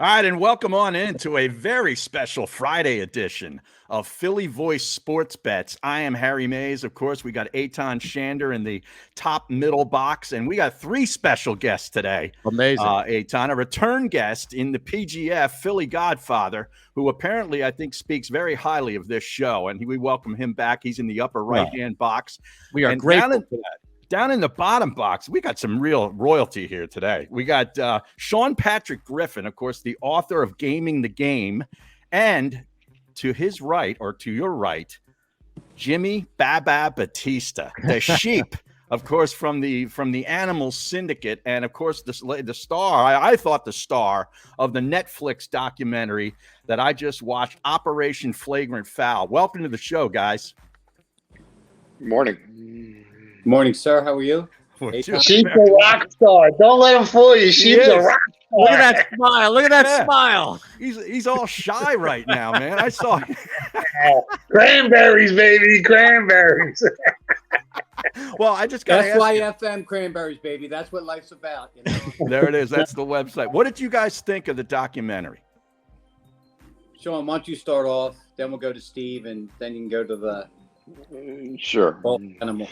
All right, and welcome on into a very special Friday edition of Philly Voice Sports Bets. I am Harry Mays. Of course, we got Eitan Shander in the top middle box, and we got three special guests today. Amazing. Eitan, a return guest in the PGF, PhillyGodFather, who apparently I think speaks very highly of this show, and we welcome him back. He's in the upper right-hand box. We are grateful for that. Down in the bottom box, we got some real royalty here today. We got Sean Patrick Griffin, of course, the author of Gaming the Game, and to his right, or to your right, Jimmy Baba Batista, the sheep, of course, from the Animal Syndicate, and of course the star. I thought the star of the Netflix documentary that I just watched, Operation Flagrant Foul. Welcome to the show, guys. Morning. Morning, sir. How are you? Sheep's a rock star. Don't let him fool you. Sheep's a rock star. Look at that smile. Look at that smile. He's all shy right now, man. I saw him. Cranberries, baby. Cranberries. Well, I just got to That's ask YFM cranberries, baby. That's what life's about. You know? There it is. That's the website. What did you guys think of the documentary? Sean, why don't you start off? Then we'll go to Steve, and then you can go to the Sure. animal.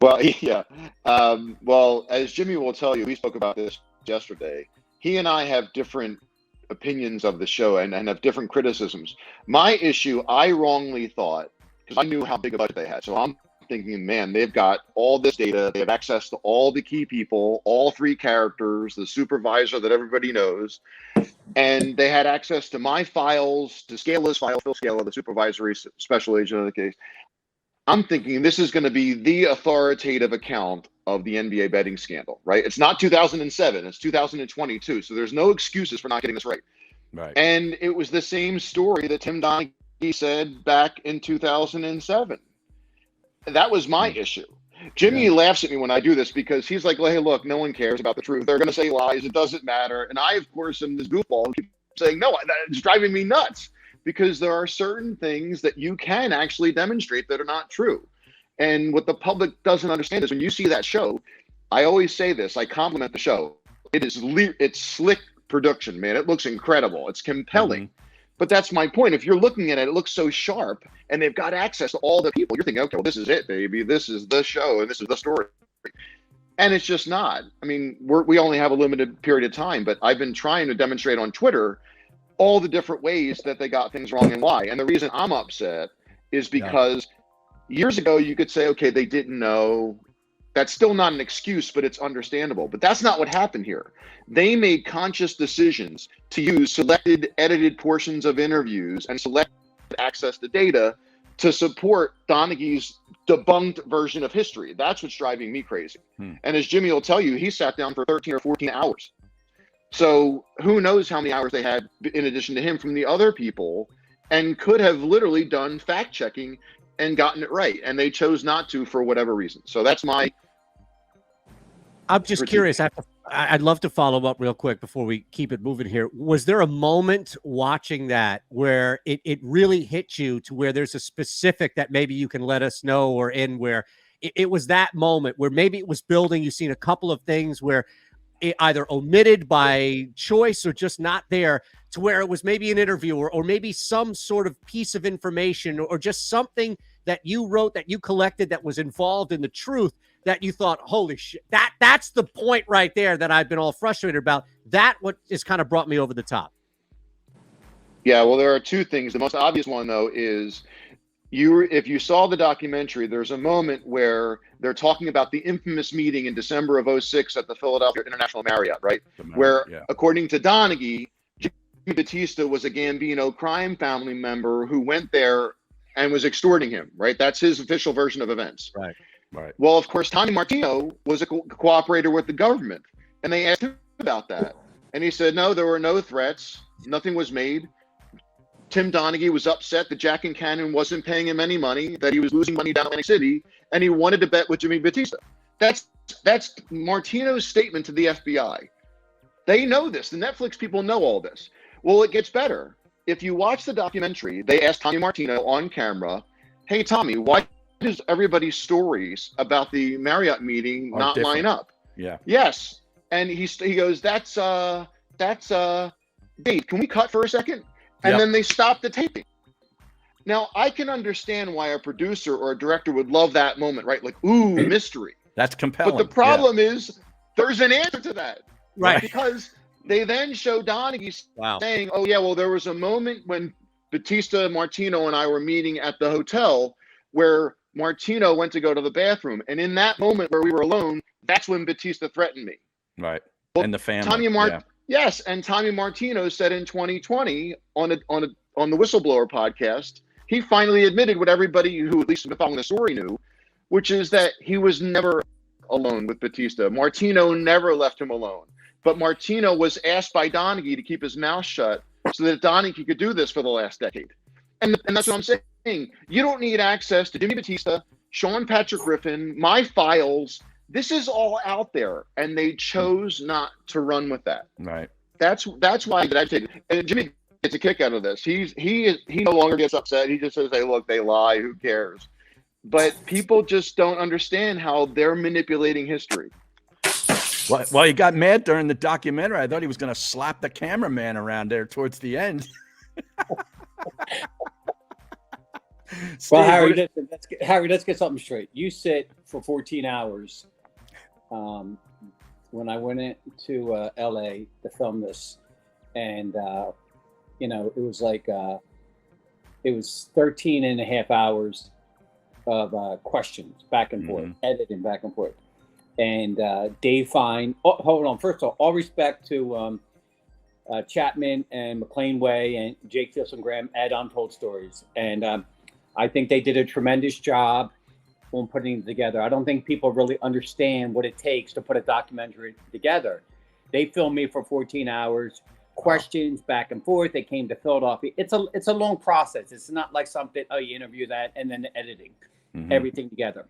Well, yeah. Well, as Jimmy will tell you, we spoke about this yesterday. He and I have different opinions of the show and have different criticisms. My issue, I wrongly thought, because I knew how big a budget they had. So I'm thinking, man, they've got all this data. They have access to all the key people, all three characters, the supervisor that everybody knows. And they had access to my files, to Scala's file, Phil Scala, the supervisory special agent of the case. I'm thinking this is going to be the authoritative account of the NBA betting scandal, right? It's not 2007, it's 2022. So there's no excuses for not getting this right. Right. And it was the same story that Tim Donaghy said back in 2007. That was my issue. Jimmy laughs at me when I do this because he's like, well, hey, look, no one cares about the truth. They're going to say lies. It doesn't matter. And I, of course, am this goofball who keeps saying, no, it's driving me nuts. Because there are certain things that you can actually demonstrate that are not true. And what the public doesn't understand is when you see that show, I always say this, I compliment the show. It's slick production, man. It looks incredible. It's compelling. Mm-hmm. But that's my point. If you're looking at it, it looks so sharp and they've got access to all the people. You're thinking, okay, well, this is it, baby. This is the show and this is the story. And it's just not. I mean, we only have a limited period of time, but I've been trying to demonstrate on Twitter all the different ways that they got things wrong and why. And the reason I'm upset is because years ago you could say, okay, they didn't know. That's still not an excuse, but it's understandable. But that's not what happened here. They made conscious decisions to use selected edited portions of interviews and select access to data to support Donaghy's debunked version of history. That's what's driving me crazy. And as Jimmy will tell you, he sat down for 13 or 14 hours. So who knows how many hours they had in addition to him from the other people and could have literally done fact checking and gotten it right. And they chose not to for whatever reason. So that's my. I'm just curious. I'd love to follow up real quick before we keep it moving here. Was there a moment watching that where it really hit you to where there's a specific that maybe you can let us know or in where it was that moment where maybe it was building, you've seen a couple of things where it either omitted by choice or just not there to where it was maybe an interview or maybe some sort of piece of information or just something that you wrote, that you collected that was involved in the truth that you thought, holy shit, that's the point right there that I've been all frustrated about. That what has kind of brought me over the top. Yeah, well, there are two things. The most obvious one, though, is if you saw the documentary, there's a moment where they're talking about the infamous meeting in December of 2006 at the Philadelphia International Marriott, right? Where, according to Donaghy, Jimmy Batista was a Gambino crime family member who went there and was extorting him, right? That's his official version of events. Right. Well, of course, Tommy Martino was a cooperator with the government, and they asked him about that. And he said, no, there were no threats. Nothing was made. Tim Donaghy was upset that Jack and Cannon wasn't paying him any money, that he was losing money down in Atlantic City, and he wanted to bet with Jimmy Batista. That's Martino's statement to the FBI. They know this. The Netflix people know all this. Well, it gets better. If you watch the documentary, they asked Tommy Martino on camera, hey, Tommy, why does everybody's stories about the Marriott meeting not line up? Yeah. Yes. And he goes, that's Dave, can we cut for a second? And Yep. then they stopped the taping. Now, I can understand why a producer or a director would love that moment, right? Like, ooh, mystery. That's compelling. But the problem is there's an answer to that. Right. Because they then show Donaghy Wow. saying, oh, yeah, well, there was a moment when Batista, Martino, and I were meeting at the hotel where Martino went to go to the bathroom. And in that moment where we were alone, that's when Batista threatened me. Right. Well, And the family. Yes, and Tommy Martino said in 2020 on the Whistleblower podcast, he finally admitted what everybody who at least been following the story knew, which is that he was never alone with Batista. Martino never left him alone. But Martino was asked by Donaghy to keep his mouth shut so that Donaghy could do this for the last decade. And that's what I'm saying. You don't need access to Jimmy Batista, Sean Patrick Griffin, my files. This is all out there, and they chose not to run with that. Right. That's why I take it. And Jimmy gets a kick out of this. He no longer gets upset. He just says, "Hey, look, they lie. Who cares?" But people just don't understand how they're manipulating history. Well, he got mad during the documentary. I thought he was going to slap the cameraman around there towards the end. Steve, Well, Harry, let's get something straight. You sit for 14 hours. When I went into LA to film this, and it was like it was 13 and a half hours of questions back and forth, editing back and forth. And Dave Fine, hold on. First of all respect to Chapman and McLean Way and Jake Filson Graham at Untold Stories. And I think they did a tremendous job on putting it together. I don't think people really understand what it takes to put a documentary together. They filmed me for 14 hours, questions back and forth. They came to Philadelphia. It's a long process. It's not like something, you interview that and then the editing, everything together.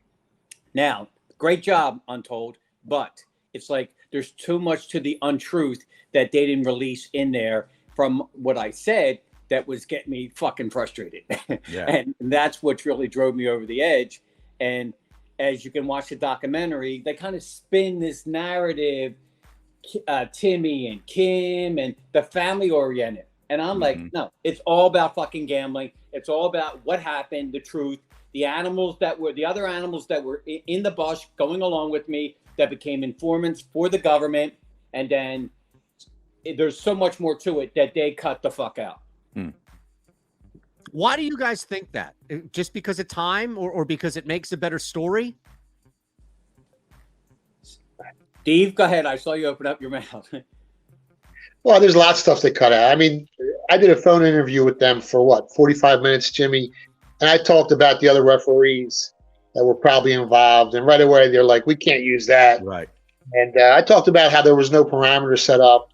Now, great job, Untold, but it's like there's too much to the untruth that they didn't release in there from what I said that was getting me fucking frustrated. Yeah. And that's what really drove me over the edge. And as you can watch the documentary, they kind of spin this narrative, Timmy and Kim and the family oriented. And I'm like, no, it's all about fucking gambling. It's all about what happened, the truth. The other animals that were in the bush going along with me that became informants for the government. And then there's so much more to it that they cut the fuck out. Why do you guys think that? Just because of time or because it makes a better story? Steve, go ahead. I saw you open up your mouth. Well, there's lots of stuff they cut out. I mean, I did a phone interview with them for 45 minutes, Jimmy. And I talked about the other referees that were probably involved. And right away, they're like, we can't use that. Right. And I talked about how there was no parameter set up.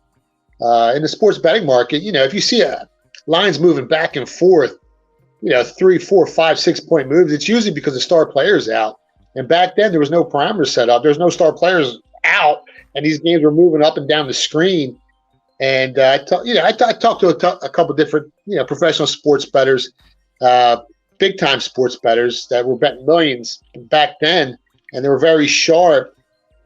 In the sports betting market, if you see lines moving back and forth, 3, 4, 5, 6 point moves, it's usually because the star player's out. And back then, there was no parameter set up. There's no star players out. And these games were moving up and down the screen. And I talked to a couple different, professional sports bettors, big time sports bettors that were betting millions back then, and they were very sharp.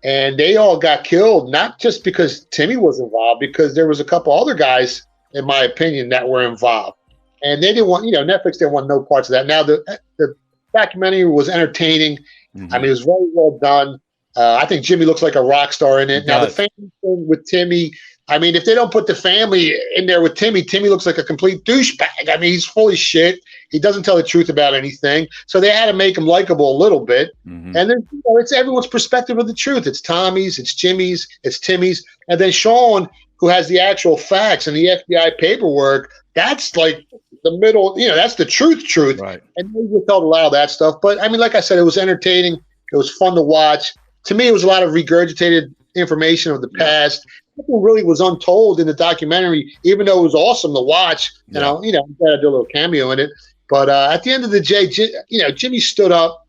And they all got killed, not just because Timmy was involved, because there was a couple other guys, in my opinion, that were involved. And they didn't want, Netflix didn't want no parts of that. Now the documentary was entertaining. I mean, it was very well done. I think Jimmy looks like a rock star in it. Now the family thing with Timmy, I mean, if they don't put the family in there with Timmy, Timmy looks like a complete douchebag. I mean, he's full of shit. He doesn't tell the truth about anything. So they had to make him likable a little bit. And then it's everyone's perspective of the truth. It's Tommy's, it's Jimmy's, it's Timmy's. And then Sean, who has the actual facts and the FBI paperwork, that's like the middle, that's the truth. Right. And they just don't allow that stuff. But I mean, like I said, it was entertaining. It was fun to watch. To me, it was a lot of regurgitated information of the past. Nothing really was untold in the documentary, even though it was awesome to watch. And I did a little cameo in it. But at the end of the day, Jimmy stood up.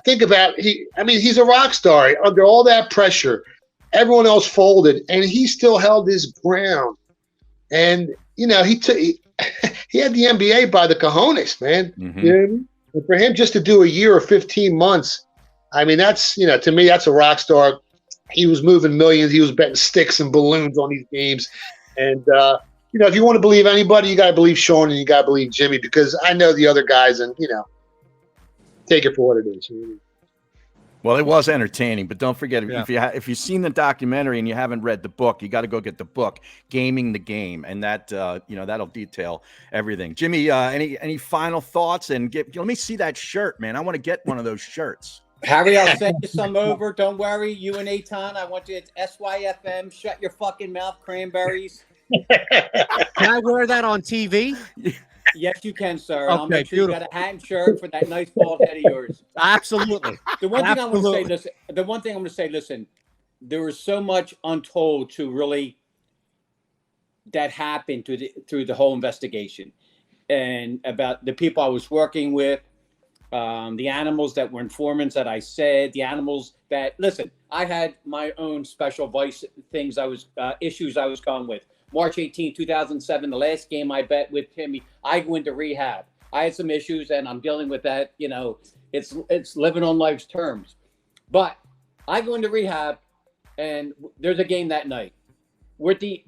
Think about he's a rock star under all that pressure. Everyone else folded, and he still held his ground. And he had the NBA by the cojones, man. You know what I mean? And for him just to do a year or 15 months, I mean, that's to me, that's a rock star. He was moving millions. He was betting sticks and balloons on these games, and if you want to believe anybody, you got to believe Sean and you got to believe Jimmy, because I know the other guys, and take it for what it is. Well, it was entertaining, but don't forget, Yeah. if you've seen the documentary and you haven't read the book, you got to go get the book, Gaming the Game, and that that'll detail everything. Jimmy, any final thoughts? And let me see that shirt, man. I want to get one of those shirts. Harry, I'll send you some over. Don't worry. You and Eitan, I want you. It's SYFM. Shut your fucking mouth, cranberries. Can I wear that on TV? Yes, you can, sir. Okay, I'll make sure you got a hat and shirt for that nice bald head of yours. Absolutely. The one thing I'm going to say, listen, there was so much untold to really that happened through the whole investigation, and about the people I was working with, the animals that were informants that I said, the animals that, listen, I had my own special vice things issues I was going with. March 18, 2007, the last game I bet with Timmy, I go into rehab. I had some issues and I'm dealing with that. It's living on life's terms. But I go into rehab and there's a game that night with the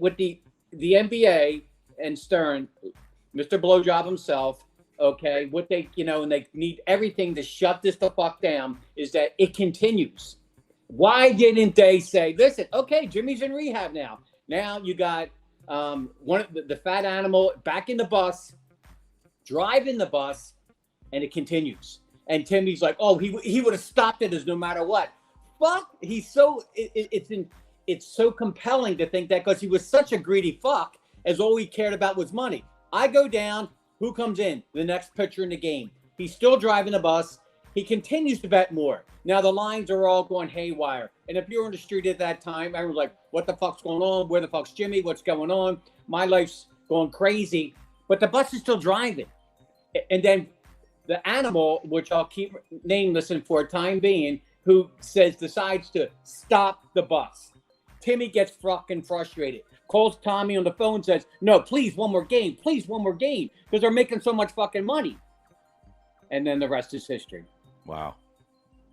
NBA and Stern, Mr. Blowjob himself, okay, what they, and they need everything to shut this the fuck down, is that it continues. Why didn't they say, listen, okay, Jimmy's in rehab now. Now you got one of the fat animal back in the bus, driving the bus, and it continues. And Timmy's like, oh, he would have stopped it as no matter what. Fuck, he's so it's so compelling to think that, because he was such a greedy fuck, as all he cared about was money. I go down, who comes in? The next pitcher in the game. He's still driving the bus. He continues to bet more. Now the lines are all going haywire. And if you're on the street at that time, everyone's like, what the fuck's going on? Where the fuck's Jimmy? What's going on? My life's going crazy. But the bus is still driving. And then the animal, which I'll keep nameless and for a time being, who decides to stop the bus. Timmy gets fucking frustrated. Calls Tommy on the phone, says, no, please, one more game. Please, one more game. Because they're making so much fucking money. And then the rest is history. Wow.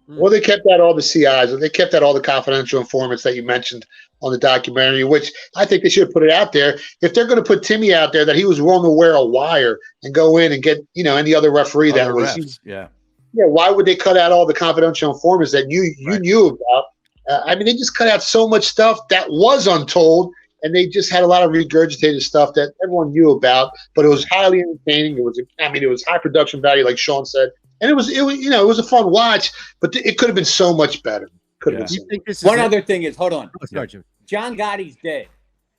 Well, they kept out all the CIs, and they kept out all the confidential informants that you mentioned on the documentary, which I think they should have put it out there. If they're going to put Timmy out there, that he was willing to wear a wire and go in and get, any other referee that was. Yeah. Why would they cut out all the confidential informants that you knew about? They just cut out so much stuff that was untold, and they just had a lot of regurgitated stuff that everyone knew about, but it was highly entertaining. It was high production value, like Sean said. And it was a fun watch, but it could have been so much better. Could have been. One other thing is, hold on. John Gotti's dead.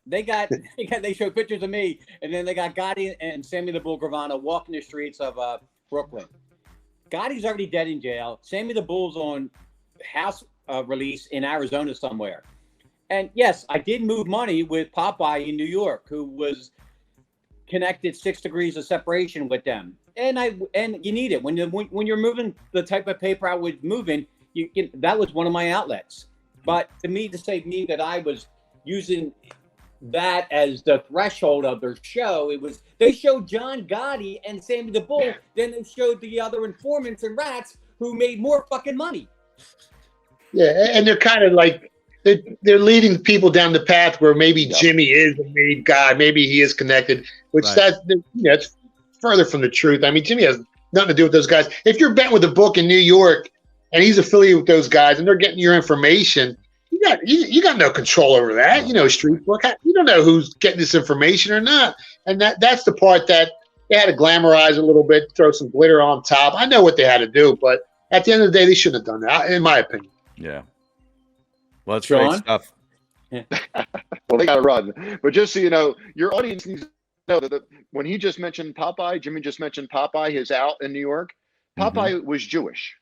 They showed pictures of me, and then they got Gotti and Sammy the Bull Gravano walking the streets of Brooklyn. Gotti's already dead in jail. Sammy the Bull's on house release in Arizona somewhere. And yes, I did move money with Popeye in New York, who was connected 6 degrees of separation with them. And you need it when you're moving the type of paper I was moving. That was one of my outlets. But to say that I was using that as the threshold of their show, they showed John Gotti and Sammy the Bull, then they showed the other informants and rats who made more fucking money. Yeah, and they're kind of like they're leading people down the path where maybe Jimmy is a made guy, maybe he is connected, which it's further from the truth. Jimmy has nothing to do with those guys. If you're betting with a book in New York and he's affiliated with those guys and they're getting your information, you got no control over that. Street book. You don't know who's getting this information or not. And that's the part that they had to glamorize a little bit, throw some glitter on top. I know what they had to do, but at the end of the day, they shouldn't have done that, in my opinion. Yeah. Well, that's great stuff. Well, they got to run. But just so you know, your audience needs to know that when he just mentioned Popeye, Jimmy just mentioned Popeye, his out in New York, Popeye was Jewish.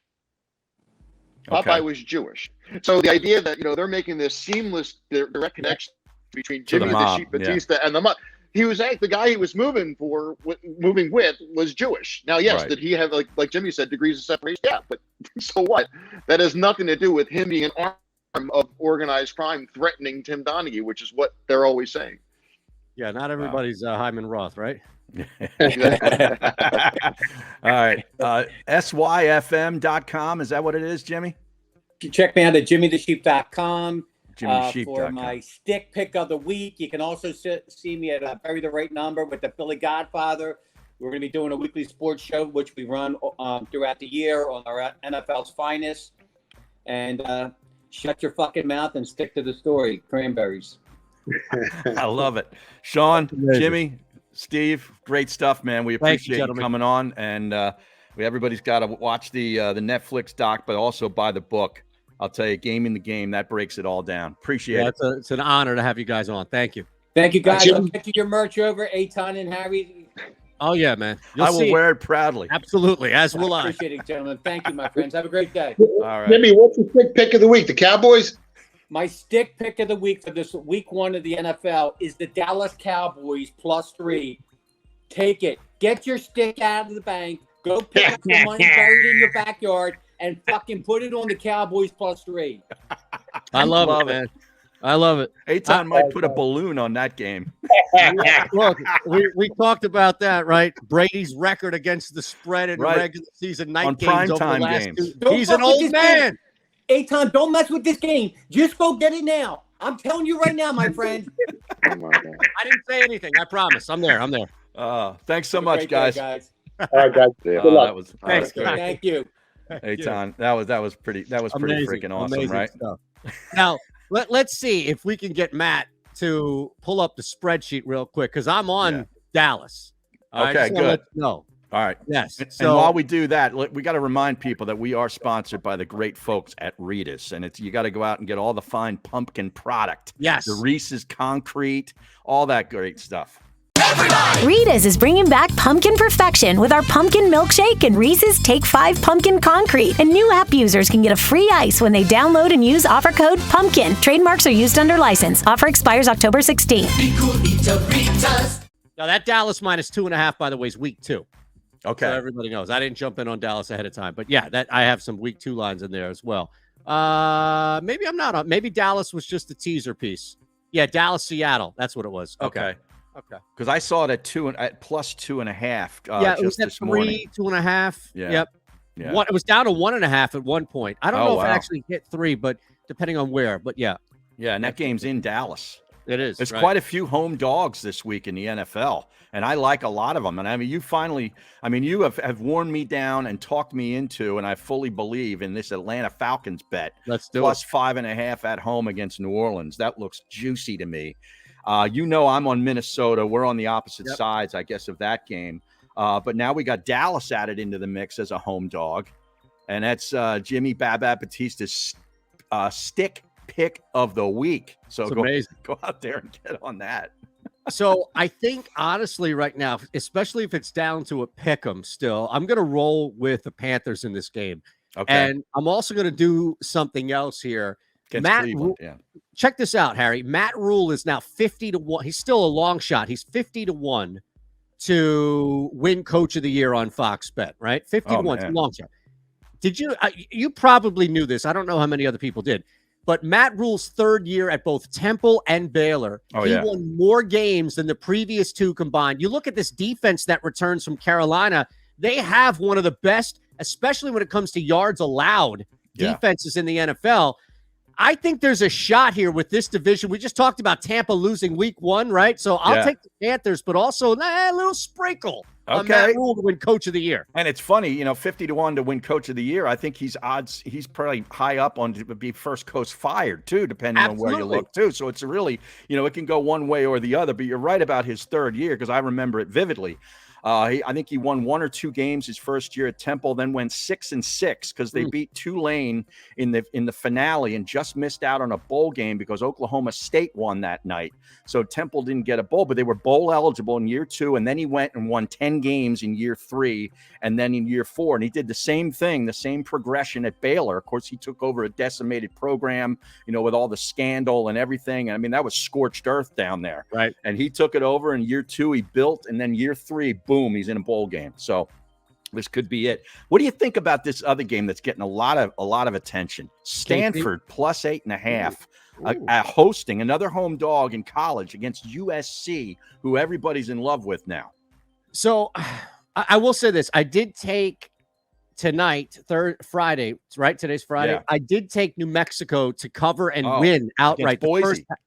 Popeye was Jewish. So the idea that, they're making this seamless direct connection between Jimmy the Sheep Batista and the mob. He was the guy he was moving with was Jewish. Now, yes, did he have, like Jimmy said, degrees of separation? Yeah, but so what? That has nothing to do with him being an arm of organized crime threatening Tim Donaghy, which is what they're always saying. Yeah, not everybody's Hyman Roth, right? All right. SYFM.com. Is that what it is, Jimmy? Check me out at JimmyTheSheep.com. Jimmy Sheep. For my stick pick of the week. You can also see me at Bury the Right Number with the Philly Godfather. We're going to be doing a weekly sports show, which we run throughout the year on our NFL's finest. And shut your fucking mouth and stick to the story. Cranberries. I love it. Sean, Jimmy, Steve, great stuff, man. We appreciate you coming on. And everybody's got to watch the Netflix doc, but also buy the book. I'll tell you, Gaming the Game, that breaks it all down. Appreciate it. It's an honor to have you guys on. Thank you. Thank you, guys. I'll get you your merch over, Eitan and Harry. Oh, yeah, man. I will wear it proudly. Absolutely, as will I. Appreciate it, gentlemen. Thank you, my friends. Have a great day. All right. Jimmy, what's your stick pick of the week? The Cowboys? My stick pick of the week for this week 1 of the NFL is the Dallas Cowboys +3. Take it. Get your stick out of the bank. Go pick up the money buried in your backyard and fucking put it on the Cowboys +3. I love it, man. I love it. Eitan might put a balloon on that game. Look, we talked about that, right? Brady's record against the spread in regular season night on games prime time games. He's an old man. Eitan, don't mess with this game. Just go get it now. I'm telling you right now, my friend. Oh my God. I didn't say anything. I promise. I'm there. Thanks so much, guys. All right, guys. Good luck. Thanks, great. Thank you. Eitan, that was pretty freaking awesome, amazing right? Stuff. Now, let's see if we can get Matt to pull up the spreadsheet real quick because I'm on Dallas. Okay, good. No. All right. Yes. And while we do that, we got to remind people that we are sponsored by the great folks at Rita's, and you got to go out and get all the fine pumpkin product. Yes. The Reese's concrete, all that great stuff. Rita's is bringing back pumpkin perfection with our pumpkin milkshake and Reese's Take 5 pumpkin concrete. And new app users can get a free ice when they download and use offer code PUMPKIN. Trademarks are used under license. Offer expires October 16th. Now that Dallas -2.5, by the way, is week 2. Okay. So everybody knows. I didn't jump in on Dallas ahead of time, but yeah, that I have some week 2 lines in there as well. Maybe I'm not on. Maybe Dallas was just a teaser piece. Yeah, Dallas, Seattle. That's what it was. Okay. Because I saw it at +2.5. Yeah, it was just at this morning. 2.5. Yeah. Yep. Yeah. It was down to 1.5 at one point. I don't know if wow. it actually hit 3, but depending on where. But yeah. Yeah, and that game's in Dallas. It is. There's quite a few home dogs this week in the NFL, and I like a lot of them. And I mean, you have worn me down and talked me into, and I fully believe in this Atlanta Falcons bet. Let's do +5.5 at home against New Orleans. That looks juicy to me. I'm on Minnesota. We're on the opposite sides, I guess, of that game. But now we got Dallas added into the mix as a home dog, and that's Jimmy Batista's stick pick of the week. So go out there and get on that. So I think honestly right now, especially if it's down to a pick 'em still, I'm going to roll with the Panthers in this game. Okay. And I'm also going to do something else here. Check this out, Harry. Matt Rule is now 50-1. He's still a long shot. He's 50-1 to win Coach of the Year on Fox Bet, right? 50-1, a long shot. Did you? You probably knew this. I don't know how many other people did. But Matt Rule's third year at both Temple and Baylor, he won more games than the previous 2 combined. You look at this defense that returns from Carolina, they have one of the best, especially when it comes to yards allowed, defenses in the NFL. I think there's a shot here with this division. We just talked about Tampa losing week 1, right? So I'll take the Panthers, but also a little sprinkle on Matt Rule to win Coach of the Year. And it's funny, 50-1 to win Coach of the Year. I think he's probably high up on to be first coach fired too, depending on where you look too. So it's really, it can go one way or the other. But you're right about his third year because I remember it vividly. I think he won 1 or 2 games his first year at Temple, then went 6-6 because they beat Tulane in the finale and just missed out on a bowl game because Oklahoma State won that night. So Temple didn't get a bowl, but they were bowl eligible in year 2. And then he went and won 10 games in year 3 and then in year 4. And he did the same thing, the same progression at Baylor. Of course, he took over a decimated program, with all the scandal and everything. I mean, that was scorched earth down there. Right. And he took it over in year 2. He built, and then year 3, boom, he's in a bowl game. So this could be it. What do you think about this other game that's getting a lot of attention? Stanford +8.5, hosting another home dog in college against USC, who everybody's in love with now. So I will say this. I did take tonight, Friday, right? Today's Friday. Yeah. I did take New Mexico to cover and win outright.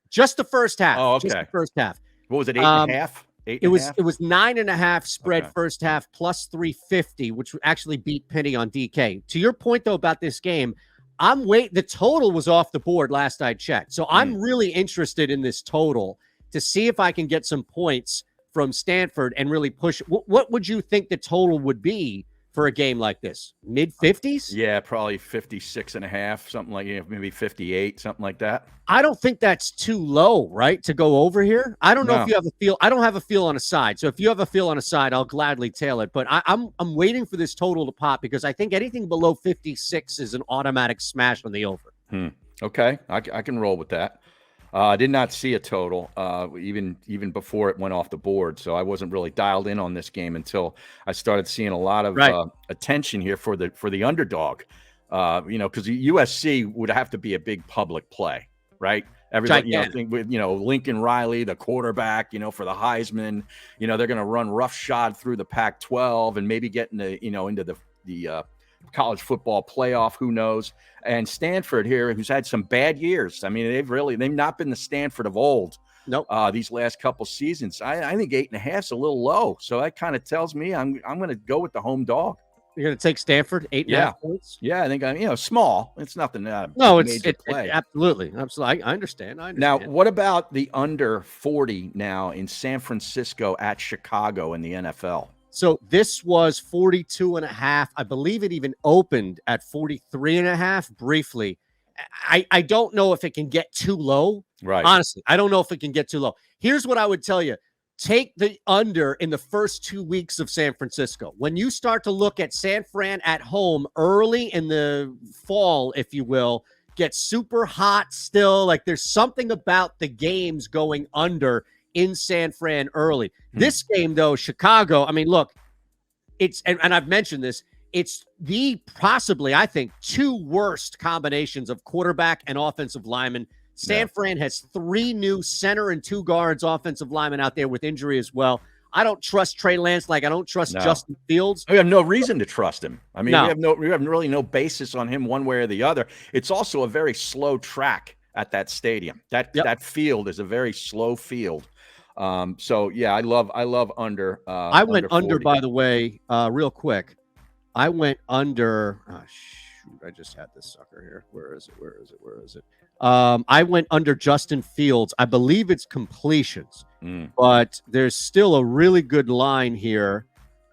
Just the first half. Oh, okay. Just the first half. What was it? 8.5? It was 9.5 spread first half plus 350, which actually beat Penny on DK. To your point though about this game, the total was off the board last I checked. So I'm really interested in this total to see if I can get some points from Stanford and really push. What would you think the total would be for a game like this? Mid 50s? Yeah, probably 56.5, something like maybe 58, something like that. I don't think that's too low, right? To go over here. I don't know if you have a feel. I don't have a feel on a side. So if you have a feel on a side, I'll gladly tail it. But I'm waiting for this total to pop because I think anything below 56 is an automatic smash on the over. Okay, I can roll with that. I did not see a total even before it went off the board, so I wasn't really dialed in on this game until I started seeing a lot of attention here for the underdog. Because USC would have to be a big public play, right? Everybody, Lincoln Riley, the quarterback, for the Heisman, they're going to run roughshod through the Pac-12 and maybe get into the college football playoff, who knows? And Stanford here, who's had some bad years. I mean, they've not been the Stanford of old. Nope. These last couple seasons. I think 8.5 is a little low. So that kind of tells me I'm going to go with the home dog. You're going to take Stanford 8.5 points? Yeah, I think small. It's nothing. No, it's play. Absolutely. I understand. Now, what about the under 40 now in San Francisco at Chicago in the NFL? So this was 42.5. I believe it even opened at 43.5 briefly. I don't know if it can get too low. Right. Honestly, I don't know if it can get too low. Here's what I would tell you. Take the under in the first 2 weeks of San Francisco. When you start to look at San Fran at home early in the fall, if you will, get super hot still. Like there's something about the games going under in San Fran early. This game, though, Chicago, I mean, look, it's, and I've mentioned this, it's possibly, I think, two worst combinations of quarterback and offensive lineman. San Fran has 3 new center and 2 guards offensive linemen out there with injury as well. I don't trust Trey Lance like I don't trust Justin Fields. We have no reason to trust him. I mean, we have really no basis on him one way or the other. It's also a very slow track at that stadium. That field is a very slow field. So yeah, I love under. I went under, by the way, real quick. I went under. Oh, shoot, I just had this sucker here. Where is it? I went under Justin Fields. I believe it's completions, but there's still a really good line here.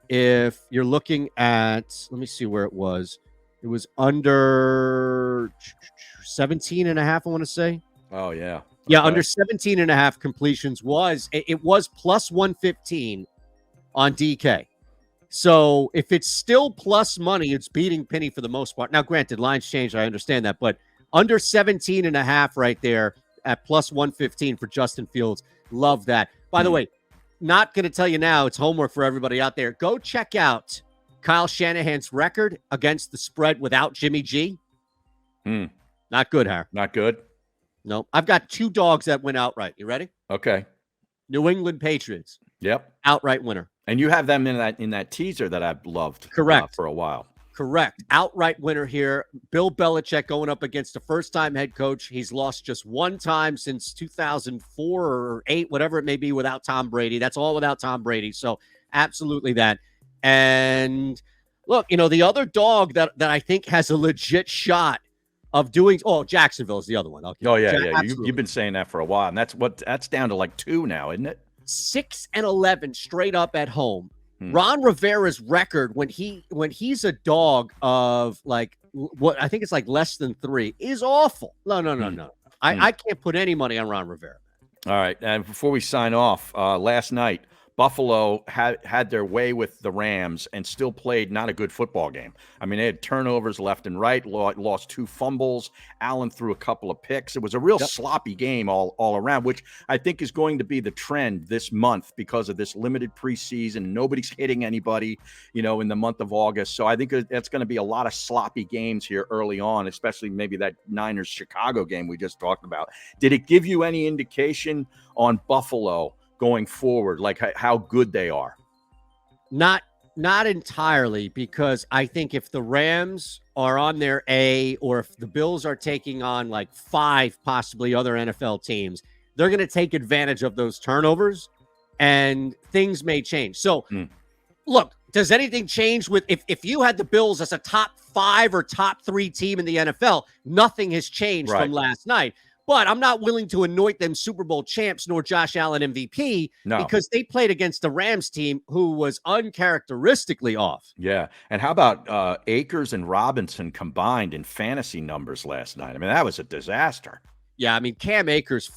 If you're looking at, let me see where it was. It was under 17.5, I want to say. Oh, yeah. Yeah, under 17.5 completions was plus 115 on DK. So if it's still plus money, it's beating Penny for the most part. Now, granted, lines changed. I understand that, but under 17.5 right there at plus 115 for Justin Fields. Love that. By the way, not going to tell you now. It's homework for everybody out there. Go check out Kyle Shanahan's record against the spread without Jimmy G. Not good, Har. Not good. No, I've got 2 dogs that went outright. You ready? Okay. New England Patriots. Yep. Outright winner. And you have them in that teaser that I've loved. Correct. For a while. Correct. Outright winner here. Bill Belichick going up against a first-time head coach. He's lost just one time since 2004 or 8, whatever it may be, without Tom Brady. That's all without Tom Brady. So absolutely that. And look, the other dog that I think has a legit shot of doing. Oh, Jacksonville is the other one. Okay. Oh yeah. You've been saying that for a while, and that's down to like 2 now, isn't it? 6-11 straight up at home. Ron Rivera's record when he's a dog of like what I think it's like less than 3 is awful. No. I can't put any money on Ron Rivera. All right, and before we sign off, last night Buffalo had their way with the Rams and still played not a good football game. I mean, they had turnovers left and right, lost 2 fumbles. Allen threw a couple of picks. It was a real sloppy game all around, which I think is going to be the trend this month because of this limited preseason. Nobody's hitting anybody, in the month of August. So I think that's going to be a lot of sloppy games here early on, especially maybe that Niners-Chicago game we just talked about. Did it give you any indication on Buffalo going forward, like how good they are? Not not entirely, because I think if the Rams are on their A, or if the Bills are taking on like 5 possibly other NFL teams, they're going to take advantage of those turnovers and things may change. So look, does anything change with if you had the Bills as a top 5 or top 3 team in the NFL? Nothing has changed from last night. But I'm not willing to anoint them Super Bowl champs nor Josh Allen MVP because they played against the Rams team who was uncharacteristically off. Yeah. And how about Akers and Robinson combined in fantasy numbers last night? I mean, that was a disaster. Yeah, I mean, Cam Akers,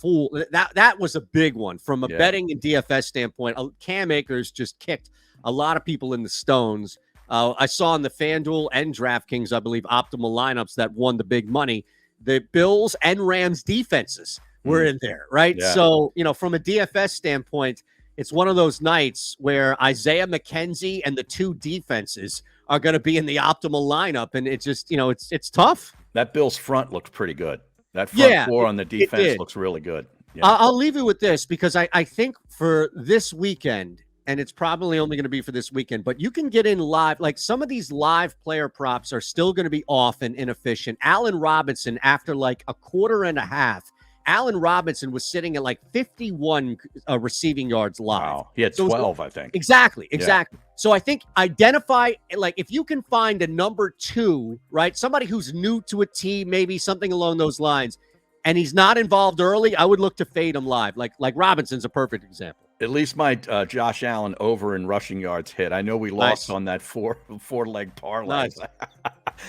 that was a big one from a betting and DFS standpoint. Cam Akers just kicked a lot of people in the stones. I saw in the FanDuel and DraftKings, I believe, optimal lineups that won the big money. The Bills and Rams defenses were in there, right? Yeah. So, from a DFS standpoint, it's one of those nights where Isaiah McKenzie and the 2 defenses are going to be in the optimal lineup. And it's just, it's tough. That Bills front looked pretty good. That front 4 on the defense looks really good. Yeah. I'll leave you with this because I think for this weekend, and it's probably only going to be for this weekend, but you can get in live. Like some of these live player props are still going to be off and inefficient. Allen Robinson, after like a quarter and a half, Allen Robinson was sitting at like 51 receiving yards live. Wow. He had 12, I think. Exactly. Yeah. So I think identify, like if you can find a number 2, right? Somebody who's new to a team, maybe something along those lines, and he's not involved early, I would look to fade him live. Like Robinson's a perfect example. At least my Josh Allen over in rushing yards hit. I know we lost on that four-leg parlay. Nice.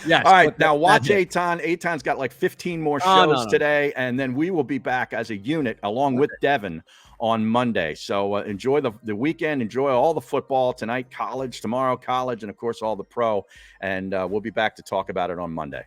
Yes. All right, now watch Eitan. Eitan's got like 15 more shows today, and then we will be back as a unit along with Devin on Monday. So enjoy the weekend. Enjoy all the football tonight, college, tomorrow college, and, of course, all the pro. And we'll be back to talk about it on Monday.